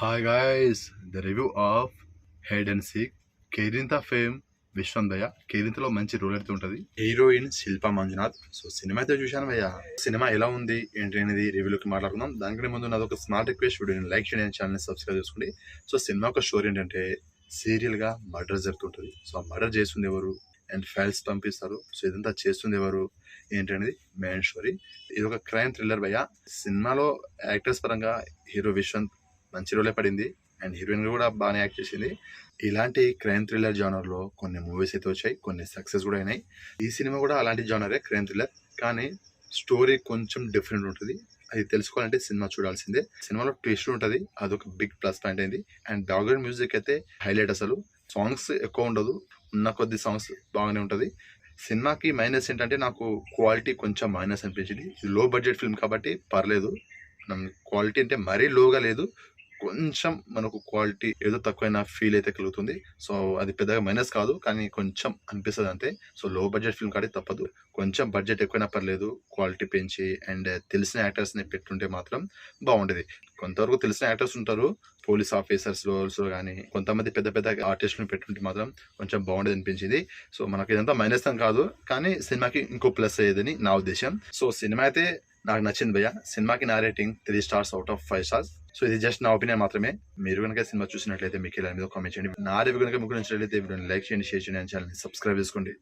Hi guys, the review of Hide and Seek. Kerintha fame విశ్వం భయ్య. కేరింతలో మంచి role అయితే ఉంటుంది. Heroine Shilpa Manjunath. So cinema అయితే చూశాను భయ్య. సినిమా ఎలా ఉంది ఏంటి అనేది రివ్యూలోకి మాట్లాడుకుందాం. దానికంటే ముందు నాది ఒక స్మార్ట్ రిక్వెస్ట్, వీడియోని లైక్ చేయండి, ఛానల్ని సబ్స్క్రైబ్ చేసుకోండి. సో సినిమా ఒక స్టోరీ ఏంటంటే సీరియల్గా మర్డర్ జరుగుతుంటుంది. సో ఆ మర్డర్ చేస్తుంది ఎవరు అండ్ ఫైల్స్ పంపిస్తారు. సో ఇదంతా చేస్తుంది ఎవరు ఏంటి అనేది మెయిన్ స్టోరీ. ఇది ఒక క్రైమ్ థ్రిల్లర్ భయ్య. సినిమాలో యాక్టర్స్ పరంగా హీరో విశ్వంత్ మంచి రోలే పడింది అండ్ హీరోయిన్ కూడా బాగానే యాక్ట్ చేసింది. ఇలాంటి క్రైమ్ థ్రిల్లర్ జానర్లో కొన్ని మూవీస్ అయితే వచ్చాయి, కొన్ని సక్సెస్ కూడా అయినాయి. ఈ సినిమా కూడా అలాంటి జానరే, క్రైమ్ థ్రిల్లర్, కానీ స్టోరీ కొంచెం డిఫరెంట్ ఉంటుంది. అది తెలుసుకోవాలంటే సినిమా చూడాల్సిందే. సినిమాలో ట్విస్ట్ ఉంటుంది, అదొక బిగ్ ప్లస్ పాయింట్ అయింది. అండ్ బ్యాక్గ్రౌండ్ మ్యూజిక్ అయితే హైలైట్. అసలు సాంగ్స్ ఎక్కువ ఉండదు, ఉన్న కొద్ది సాంగ్స్ బాగానే ఉంటుంది. సినిమాకి మైనస్ ఏంటంటే నాకు క్వాలిటీ కొంచెం మైనస్ అనిపించింది. ఇది లో బడ్జెట్ ఫిల్మ్ కాబట్టి పర్లేదు. క్వాలిటీ అంటే మరీ లోగా లేదు, కొంచెం మనకు క్వాలిటీ ఏదో తక్కువైన ఫీల్ అయితే కలుగుతుంది. సో అది పెద్దగా మైనస్ కాదు, కానీ కొంచెం అనిపిస్తుంది అంతే. సో లో బడ్జెట్ ఫిల్మ్ కాబట్టి తప్పదు. కొంచెం బడ్జెట్ ఎక్కువైనా పర్లేదు, క్వాలిటీ పెంచి అండ్ తెలిసిన యాక్టర్స్ని పెట్టుంటే మాత్రం బాగుండేది. కొంతవరకు తెలిసిన యాక్టర్స్ ఉంటారు, పోలీస్ ఆఫీసర్స్ రోల్స్ కానీ, కొంతమంది పెద్ద పెద్ద ఆర్టిస్టులను పెట్టుంటే మాత్రం కొంచెం బాగుండేది అనిపించింది. సో మనకి ఇదంతా మైనస్ అని కాదు, కానీ సినిమాకి ఇంకో ప్లస్ అయ్యేదని నా ఉద్దేశం. సో సినిమా అయితే నాకు నచ్చింది భయ్య. సినిమాకి నా rating 3 stars out of 5 stars. So ఇది జస్ట్ నా ఒపీనియన్ మాత్రమే. మీరు కనుక సినిమా చూసినట్లయితే మీకు ఇలా మీద కామెంట్ చేయండి. నా రివ్యూ కనుక మీకు నచ్చినట్లయితే వీడియోని లైక్ చేయండి, షేర్ చేయండి, ఛానల్ని సబ్స్క్రైబ్ చేసుకోండి.